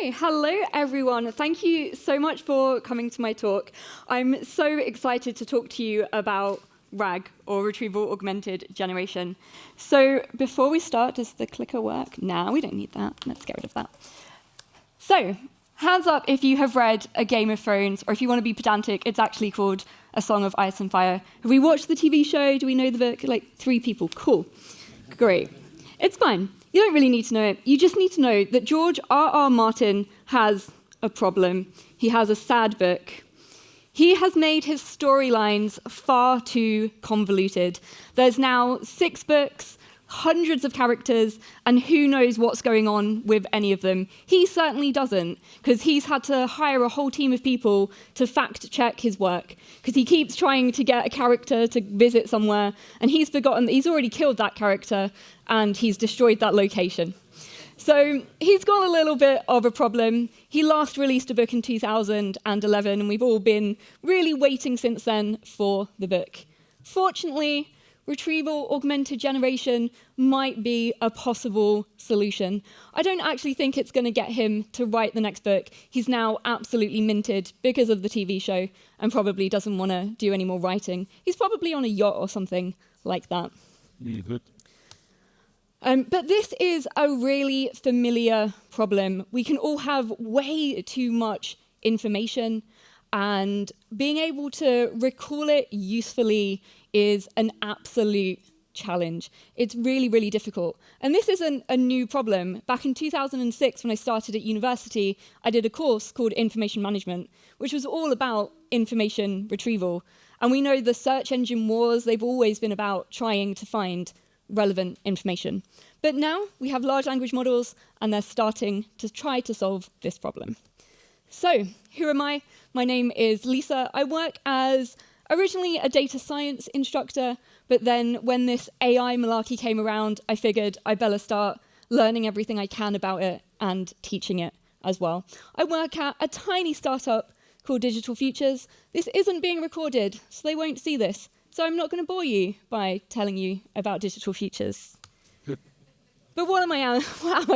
Okay, hello everyone. Thank you so much for coming to my talk. I'm so excited to talk to you about RAG, or Retrieval-Augmented Generation. So before we start, does the clicker work? No, we don't need that. Let's get rid of that. So, hands up if you have read A Game of Thrones, or if you want to be pedantic, it's actually called A Song of Ice and Fire. Have we watched the TV show? Do we know the book? Like 3 people. Cool. Great. It's fine. You don't really need to know it. You just need to know that George R.R. Martin has a problem. He has a sad book. He has made his storylines far too convoluted. There's now 6 books, hundreds of characters, and who knows what's going on with any of them. He certainly doesn't, because he's had to hire a whole team of people to fact-check his work, because he keeps trying to get a character to visit somewhere, and he's forgotten that he's already killed that character, and he's destroyed that location. So he's got a little bit of a problem. He last released a book in 2011, and we've all been really waiting since then for the book. Fortunately, Retrieval-Augmented Generation might be a possible solution. I don't actually think it's going to get him to write the next book. He's now absolutely minted because of the TV show and probably doesn't want to do any more writing. He's probably on a yacht or something like that. Yeah, good. But this is a really familiar problem. We can all have way too much information, and being able to recall it usefully is an absolute challenge. It's really, really difficult. And this isn't a new problem. Back in 2006, when I started at university, I did a course called Information Management, which was all about information retrieval. And we know the search engine wars, they've always been about trying to find relevant information. But now we have large language models, and they're starting to try to solve this problem. So, who am I? My name is Lisa. I work as originally a data science instructor, but then when this AI malarkey came around, I figured I better start learning everything I can about it and teaching it as well. I work at a tiny startup called Digital Futures. This isn't being recorded, so they won't see this. So I'm not going to bore you by telling you about Digital Futures. But what am I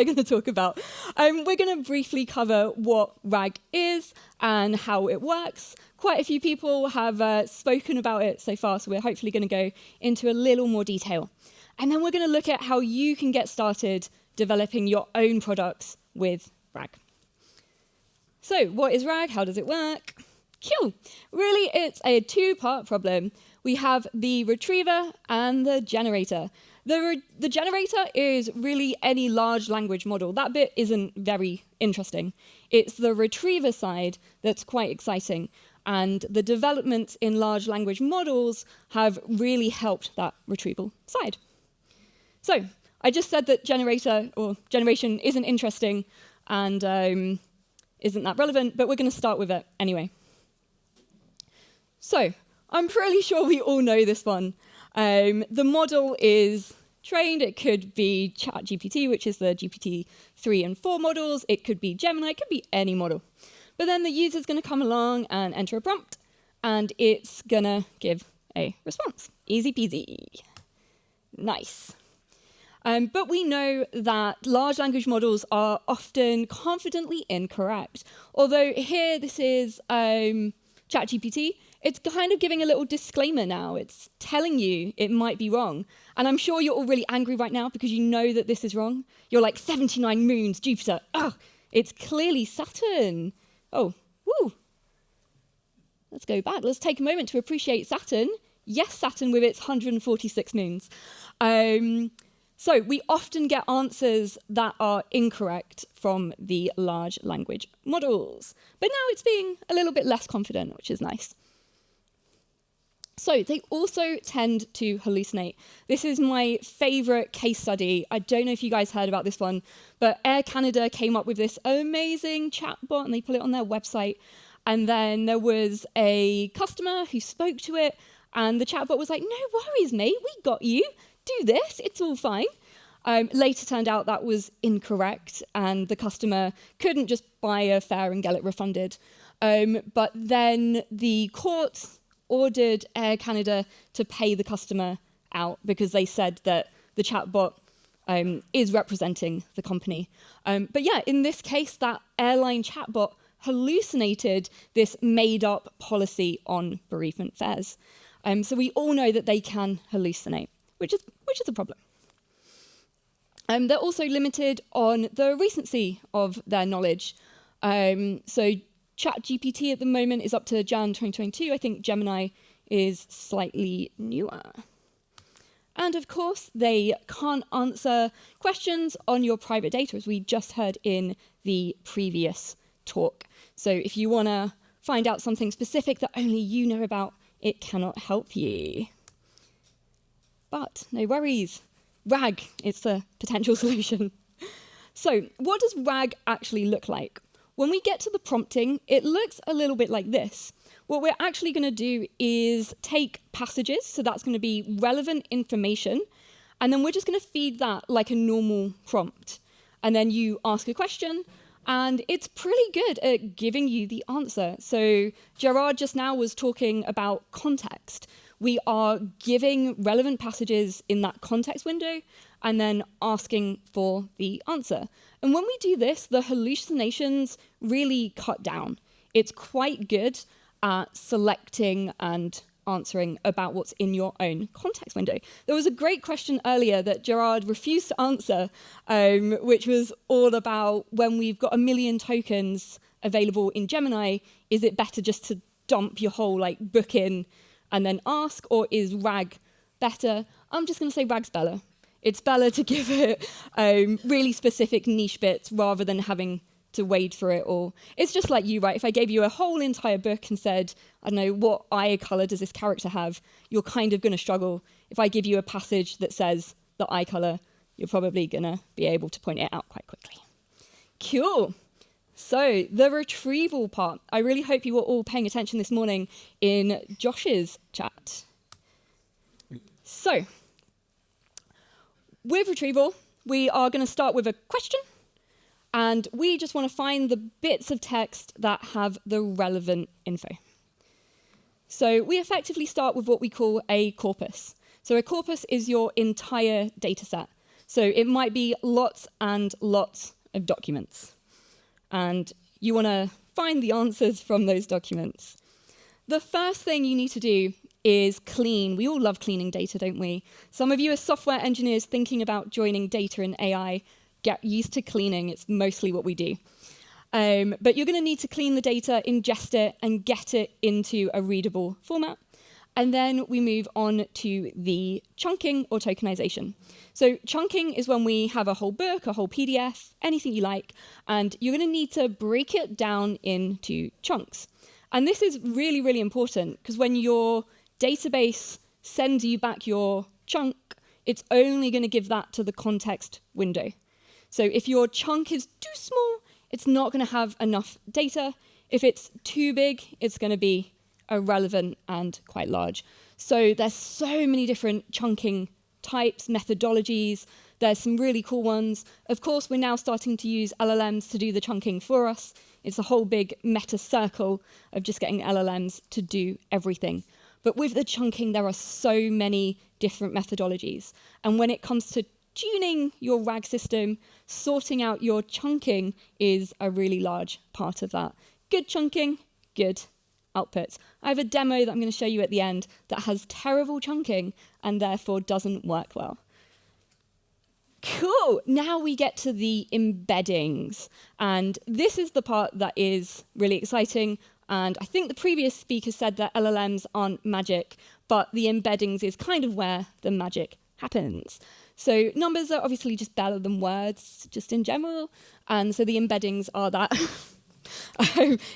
going to talk about? We're going to briefly cover what RAG is and how it works. Quite a few people have spoken about it so far, so we're hopefully going to go into a little more detail. And then we're going to look at how you can get started developing your own products with RAG. So what is RAG? How does it work? Cool. Really, it's a 2-part problem. We have the retriever and the generator. The generator is really any large language model. That bit isn't very interesting. It's the retriever side that's quite exciting. And the developments in large language models have really helped that retrieval side. So I just said that generator or generation isn't interesting and isn't that relevant, but we're going to start with it anyway. So I'm pretty sure we all know this one. The model is trained. It could be ChatGPT, which is the GPT 3 and 4 models. It could be Gemini. It could be any model. But then the user's going to come along and enter a prompt, and it's going to give a response. Easy peasy. Nice. But we know that large language models are often confidently incorrect. Although here this is ChatGPT, it's kind of giving a little disclaimer now. It's telling you it might be wrong. And I'm sure you're all really angry right now because you know that this is wrong. You're like, 79 moons, Jupiter. Oh, it's clearly Saturn. Oh, woo. Let's go back. Let's take a moment to appreciate Saturn. Yes, Saturn with its 146 moons. So we often get answers that are incorrect from the large language models. But now it's being a little bit less confident, which is nice. So they also tend to hallucinate. This is my favorite case study. I don't know if you guys heard about this one, but Air Canada came up with this amazing chatbot, and they put it on their website. And then there was a customer who spoke to it, and the chatbot was like, "No worries, mate, we got you. Do this, it's all fine." Later turned out that was incorrect, and the customer couldn't just buy a fare and get it refunded. But then the court ordered Air Canada to pay the customer out because they said that the chatbot is representing the company. But yeah, in this case, that airline chatbot hallucinated this made-up policy on bereavement fares. So we all know that they can hallucinate, which is a problem. They're also limited on the recency of their knowledge. So ChatGPT at the moment is up to Jan 2022. I think Gemini is slightly newer. And of course, they can't answer questions on your private data, as we just heard in the previous talk. So if you want to find out something specific that only you know about, it cannot help you. But no worries. RAG, it's the potential solution. So what does RAG actually look like? When we get to the prompting, it looks a little bit like this. What we're actually going to do is take passages, so that's going to be relevant information, and then we're just going to feed that like a normal prompt. And then you ask a question, and it's pretty good at giving you the answer. So Gerard just now was talking about context. We are giving relevant passages in that context window and then asking for the answer. And when we do this, the hallucinations really cut down. It's quite good at selecting and answering about what's in your own context window. There was a great question earlier that Gerard refused to answer, which was all about when we've got 1 million tokens available in Gemini, is it better just to dump your whole book in and then ask, or is RAG better? I'm just going to say RAG's better. It's better to give it really specific niche bits rather than having to wade through it all. It's just like you, right? If I gave you a whole entire book and said, I don't know, what eye color does this character have? You're kind of going to struggle. If I give you a passage that says the eye color, you're probably going to be able to point it out quite quickly. Cool. So the retrieval part. I really hope you were all paying attention this morning in Josh's chat. So with retrieval, we are going to start with a question. And we just want to find the bits of text that have the relevant info. So we effectively start with what we call a corpus. So a corpus is your entire data set. So it might be lots and lots of documents. And you want to find the answers from those documents. The first thing you need to do is clean. We all love cleaning data, don't we? Some of you are software engineers thinking about joining data and AI. Get used to cleaning. It's mostly what we do. But you're going to need to clean the data, ingest it, and get it into a readable format. And then we move on to the chunking or tokenization. So chunking is when we have a whole book, a whole PDF, anything you like, and you're going to need to break it down into chunks. And this is really, really important because when your database sends you back your chunk, it's only going to give that to the context window. So if your chunk is too small, it's not going to have enough data. If it's too big, it's going to be irrelevant and quite large. So there's so many different chunking types, methodologies. There's some really cool ones. Of course, we're now starting to use LLMs to do the chunking for us. It's a whole big meta circle of just getting LLMs to do everything. But with the chunking, there are so many different methodologies. And when it comes to tuning your RAG system, sorting out your chunking is a really large part of that. Good chunking, good outputs. I have a demo that I'm going to show you at the end that has terrible chunking and therefore doesn't work well. Cool. Now we get to the embeddings. And this is the part that is really exciting. And I think the previous speaker said that LLMs aren't magic, but the embeddings is kind of where the magic happens. So numbers are obviously just better than words, just in general. And so the embeddings are that.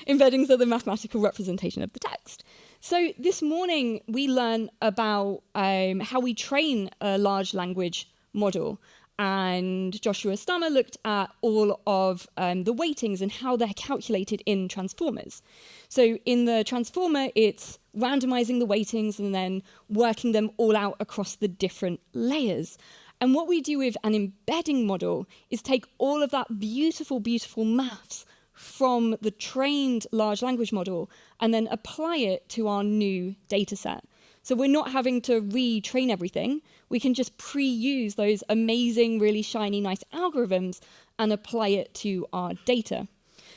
Embeddings are the mathematical representation of the text. So this morning, we learned about how we train a large language model. And Joshua Stammer looked at all of the weightings and how they're calculated in transformers. So in the transformer, it's randomizing the weightings and then working them all out across the different layers. And what we do with an embedding model is take all of that beautiful, beautiful maths from the trained large language model and then apply it to our new data set. So we're not having to retrain everything. We can just pre-use those amazing, really shiny, nice algorithms and apply it to our data.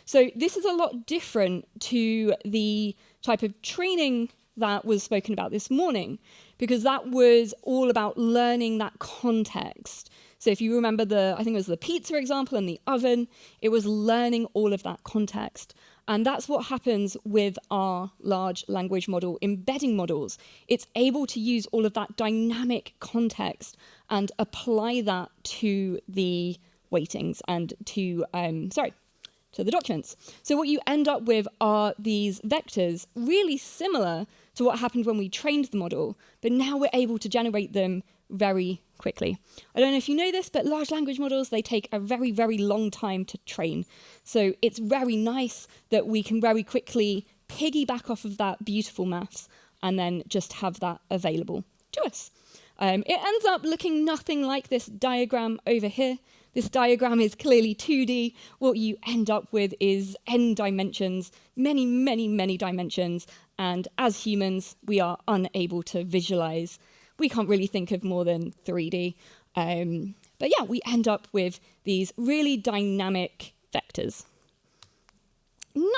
So this is a lot different to the type of training that was spoken about this morning, because that was all about learning that context. So if you remember I think it was the pizza example and the oven, it was learning all of that context. And that's what happens with our large language model embedding models. It's able to use all of that dynamic context and apply that to the weightings and to the documents. So what you end up with are these vectors really similar to what happened when we trained the model, but now we're able to generate them very quickly. I don't know if you know this, but large language models, they take a very, very long time to train. So it's very nice that we can very quickly piggyback off of that beautiful maths and then just have that available to us. It ends up looking nothing like this diagram over here. This diagram is clearly 2D. What you end up with is n dimensions, many, many, many dimensions. And as humans, we are unable to visualize. We can't really think of more than 3D. But yeah, we end up with these really dynamic vectors.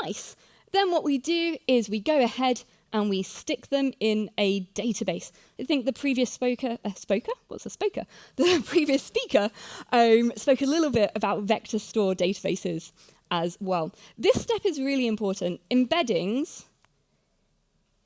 Nice. Then what we do is we go ahead and we stick them in a database. I think the previous speaker spoke a little bit about vector store databases as well. This step is really important. Embeddings,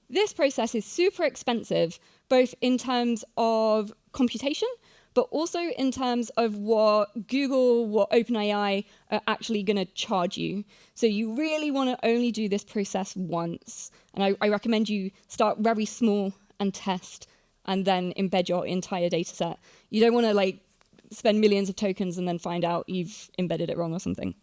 this process is super expensive, both in terms of computation, but also in terms of what Google, what OpenAI are actually going to charge you. So you really want to only do this process once. And I recommend you start very small and test, and then embed your entire data set. You don't want to spend millions of tokens and then find out you've embedded it wrong or something.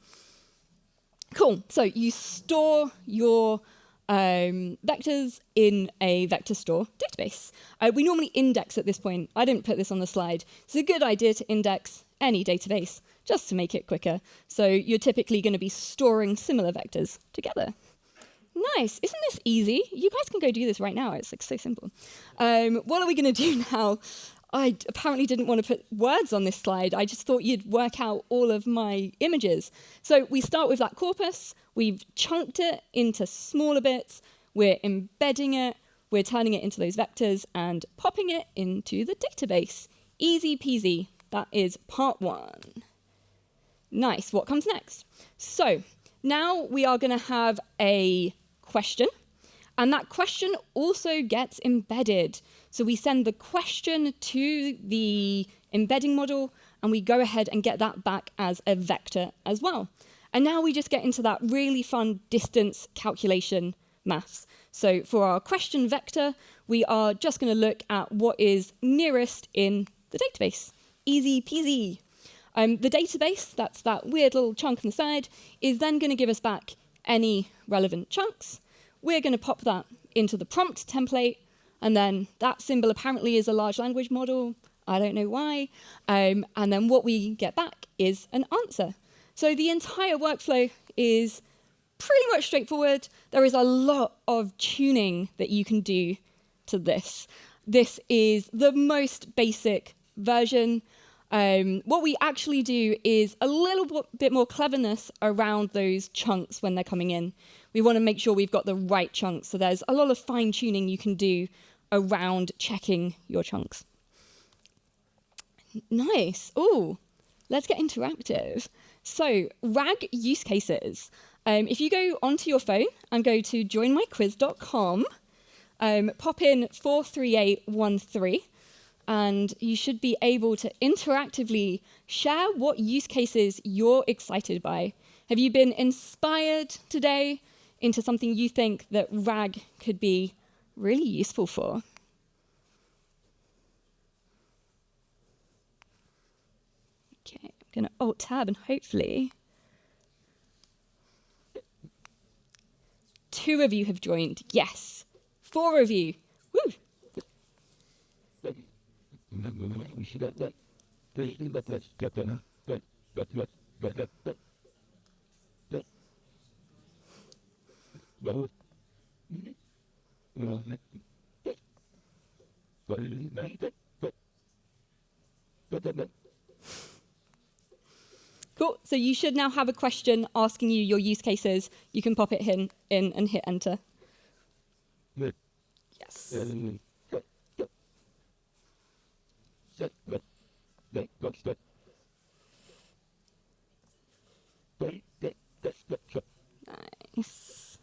Cool. So you store your vectors in a vector store database. We normally index at this point. I didn't put this on the slide. It's a good idea to index any database just to make it quicker. So you're typically going to be storing similar vectors together. Nice. Isn't this easy? You guys can go do this right now. It's so simple. What are we going to do now? I apparently didn't want to put words on this slide. I just thought you'd work out all of my images. So we start with that corpus. We've chunked it into smaller bits. We're embedding it. We're turning it into those vectors and popping it into the database. Easy peasy. That is part one. Nice. What comes next? So now we are going to have a question. And that question also gets embedded. So we send the question to the embedding model, and we go ahead and get that back as a vector as well. And now we just get into that really fun distance calculation maths. So for our question vector, we are just going to look at what is nearest in the database. Easy peasy. The database, that's that weird little chunk on the side, is then going to give us back any relevant chunks. We're going to pop that into the prompt template, and then that symbol apparently is a large language model. I don't know why. And then what we get back is an answer. So the entire workflow is pretty much straightforward. There is a lot of tuning that you can do to this. This is the most basic version. What we actually do is a little bit more cleverness around those chunks when they're coming in. We want to make sure we've got the right chunks. So there's a lot of fine tuning you can do around checking your chunks. Nice. Oh, let's get interactive. So RAG use cases. If you go onto your phone and go to joinmyquiz.com, pop in 43813, and you should be able to interactively share what use cases you're excited by. Have you been inspired today into something you think that RAG could be really useful for? Okay, I'm going to Alt-Tab and hopefully 2 of you have joined. Yes. 4 of you. Woo! Cool. So you should now have a question asking you your use cases. You can pop it in and hit enter. Yes. Nice.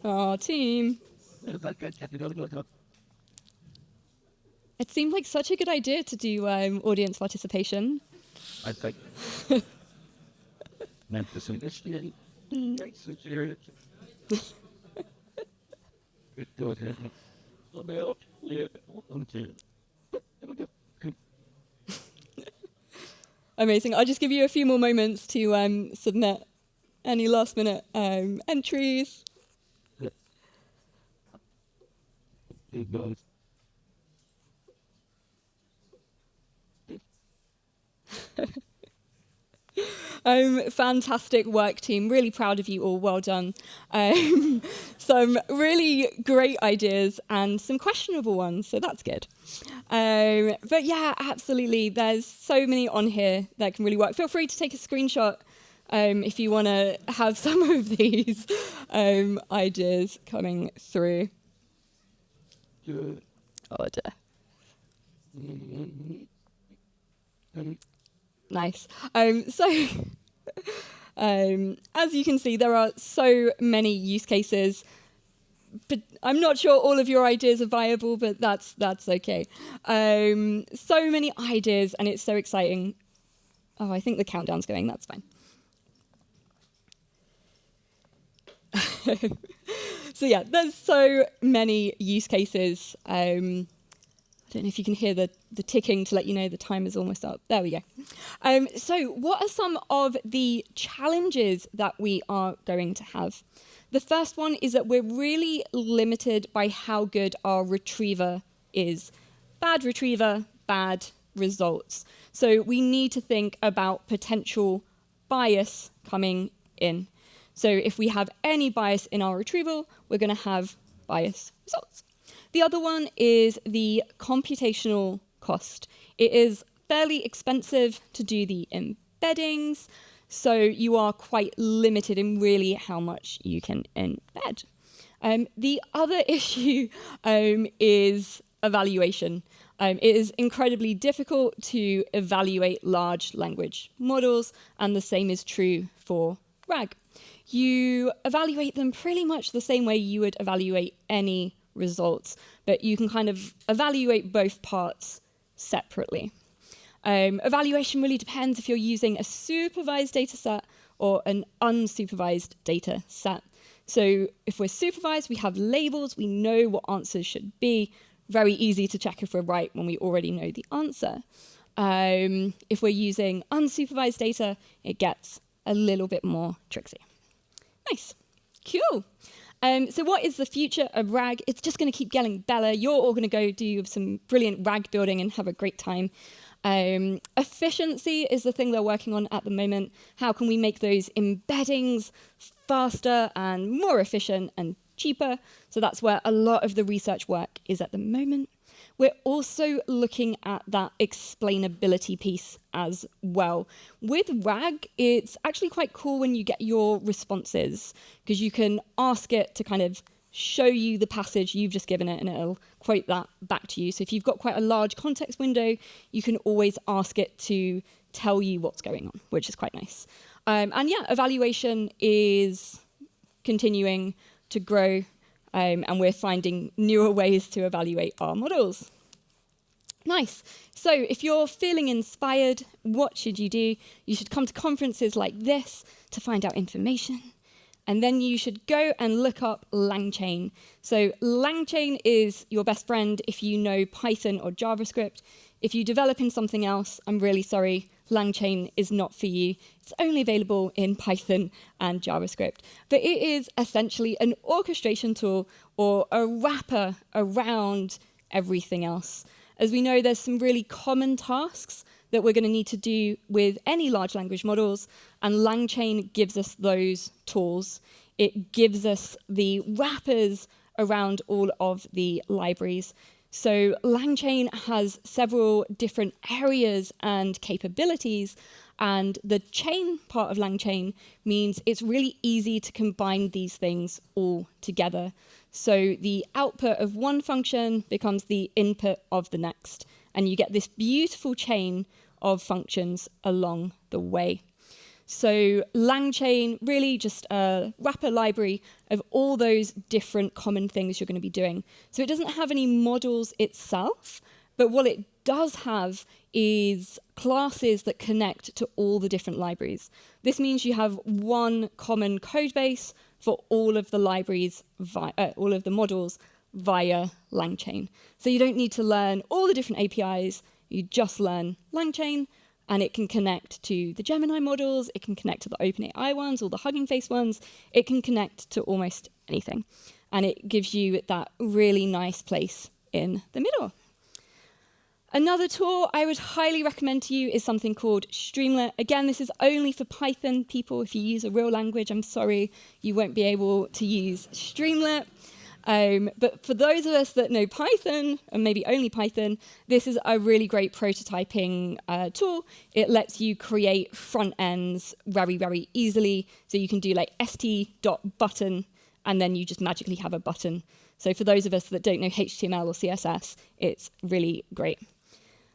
Oh, team. It seemed like such a good idea to do audience participation. I think. Amazing. I'll just give you a few more moments to submit any last minute entries. Fantastic work, team. Really proud of you all. Well done. Some really great ideas and some questionable ones, so that's good. But yeah, absolutely. There's so many on here that can really work. Feel free to take a screenshot if you want to have some of these ideas coming through. Oh dear. Nice. As you can see, there are so many use cases, but I'm not sure all of your ideas are viable, but that's okay. So many ideas, and it's so exciting. Oh, I think the countdown's going. That's fine. So yeah, there's so many use cases. I don't know if you can hear the ticking to let you know the time is almost up. There we go. So what are some of the challenges that we are going to have? The first one is that we're really limited by how good our retriever is. Bad retriever, bad results. So we need to think about potential bias coming in. So if we have any bias in our retrieval, we're going to have bias results. The other one is the computational cost. It is fairly expensive to do the embeddings, so you are quite limited in really how much you can embed. The other issue is evaluation. It is incredibly difficult to evaluate large language models, and the same is true for RAG. You evaluate them pretty much the same way you would evaluate any results, but you can kind of evaluate both parts separately. Evaluation really depends if you're using a supervised data set or an unsupervised data set. So if we're supervised, we have labels, we know what answers should be. Very easy to check if we're right when we already know the answer. If we're using unsupervised data, it gets a little bit more tricksy. Nice. Cool. So what is the future of RAG? It's just going to keep getting better. You're all going to go do some brilliant RAG building and have a great time. Efficiency is the thing they're working on at the moment. How can we make those embeddings faster and more efficient and cheaper? So that's where a lot of the research work is at the moment. We're also looking at that explainability piece as well. With RAG, it's actually quite cool when you get your responses, because you can ask it to kind of show you the passage you've just given it, and it'll quote that back to you. So if you've got quite a large context window, you can always ask it to tell you what's going on, which is quite nice. And yeah, evaluation is continuing to grow, and we're finding newer ways to evaluate our models. Nice. So if you're feeling inspired, what should you do? You should come to conferences like this to find out information. And then you should go and look up LangChain. So LangChain is your best friend if you know Python or JavaScript. If you develop in something else, I'm really sorry, LangChain is not for you. It's only available in Python and JavaScript. But it is essentially an orchestration tool or a wrapper around everything else. As we know, there's some really common tasks that we're going to need to do with any large language models, and LangChain gives us those tools. It gives us the wrappers around all of the libraries. So LangChain has several different areas and capabilities, and the chain part of LangChain means it's really easy to combine these things all together. So the output of one function becomes the input of the next, and you get this beautiful chain of functions along the way. So LangChain, really just a wrapper library of all those different common things you're going to be doing. So it doesn't have any models itself, but what it does have is classes that connect to all the different libraries. This means you have one common code base for all of the libraries, all of the models via LangChain. So you don't need to learn all the different APIs, you just learn LangChain, and it can connect to the Gemini models, it can connect to the OpenAI ones, all the Hugging Face ones, it can connect to almost anything. And it gives you that really nice place in the middle. Another tool I would highly recommend to you is something called Streamlit. Again, this is only for Python people. If you use a real language, I'm sorry, you won't be able to use Streamlit. But for those of us that know Python, and maybe only Python, this is a really great prototyping tool. It lets you create front ends very, very easily. So you can do like st.button, and then you just magically have a button. So for those of us that don't know HTML or CSS, it's really great.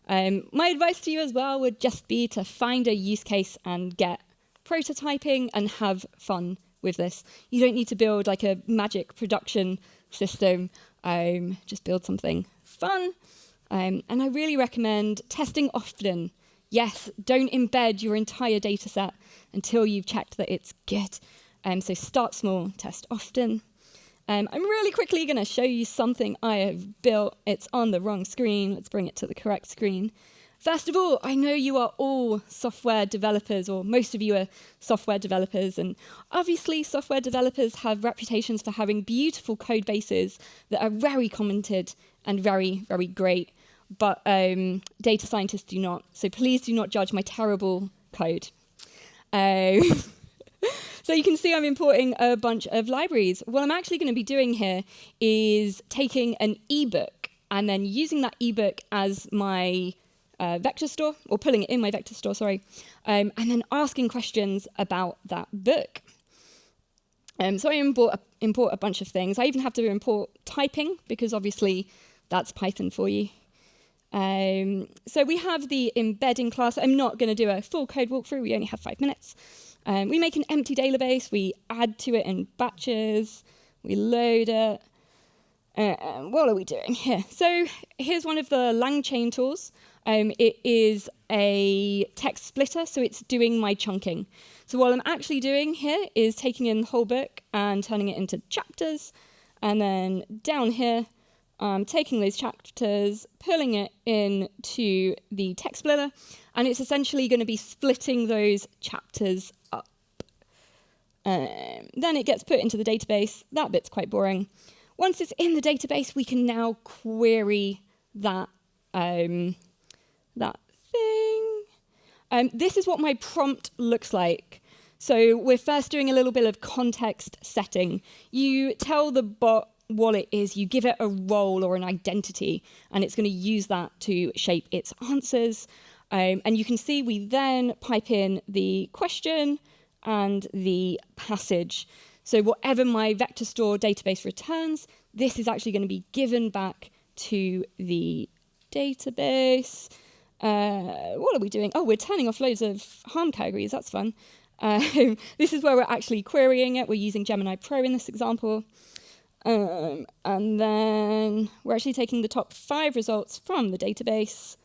My advice to you as well would just be to find a use case and get prototyping and have fun with this. You don't need to build like a magic production system, just build something fun. And I really recommend testing often. Yes, don't embed your entire data set until you've checked that it's good. So start small, test often. I'm really quickly going to show you something I have built. It's on the wrong screen. Let's bring it to the correct screen. First of all, I know you are all software developers, or most of you are software developers, and obviously software developers have reputations for having beautiful code bases that are very commented and very, very great, but data scientists do not. So please do not judge my terrible code. So you can see I'm importing a bunch of libraries. What I'm actually going to be doing here is taking an ebook and then using that ebook as my vector store, or pulling it in my vector store, sorry, and then asking questions about that book. So I import a bunch of things. I even have to import typing, because obviously that's Python for you. So we have the embedding class. I'm not going to do a full code walkthrough. We only have 5 minutes. We make an empty database. We add to it in batches. We load it. What are we doing here? So here's one of the LangChain tools. It is a text splitter, so it's doing my chunking. So what I'm actually doing here is taking in the whole book and turning it into chapters. And then down here, taking those chapters, pulling it into the text splitter, and it's essentially going to be splitting those chapters up. Then it gets put into the database. That bit's quite boring. Once it's in the database, we can now query that, that thing. This is what my prompt looks like. So we're first doing a little bit of context setting. You tell the bot what it is, you give it a role or an identity, and it's going to use that to shape its answers. And you can see we then pipe in the question and the passage. So whatever my vector store database returns, this is actually going to be given back to the database. What are we doing? Oh, we're turning off loads of harm categories. That's fun. This is where we're actually querying it. We're using Gemini Pro in this example. And then we're actually taking the top 5 results from the database.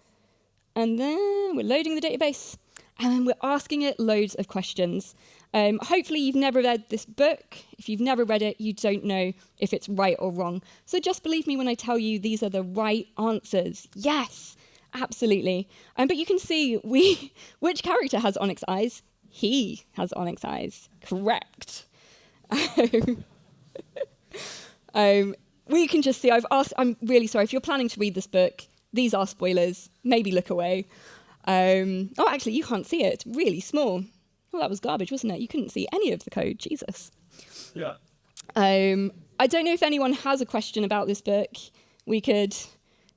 And then we're loading the database. And then we're asking it loads of questions. Hopefully you've never read this book. If you've never read it, you don't know if it's right or wrong. So just believe me when I tell you these are the right answers. Yes, absolutely. But you can see which character has onyx eyes. He has onyx eyes. Correct. We can just see, I'm really sorry, if you're planning to read this book, these are spoilers. Maybe look away. Oh, actually, you can't see it. It's really small. Well, that was garbage, wasn't it? You couldn't see any of the code. Jesus. Yeah. I don't know if anyone has a question about this book. We could...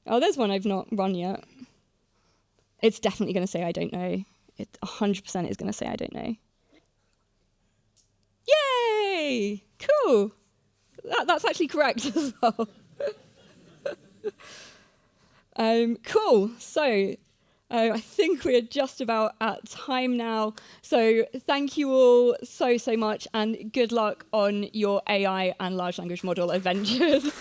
Oh, there's one I've not run yet. It's definitely going to say I don't know. It 100% is going to say I don't know. Yay! Cool. That's actually correct as well. Cool. So I think we're just about at time now. So thank you all so much, and good luck on your AI and large language model adventures.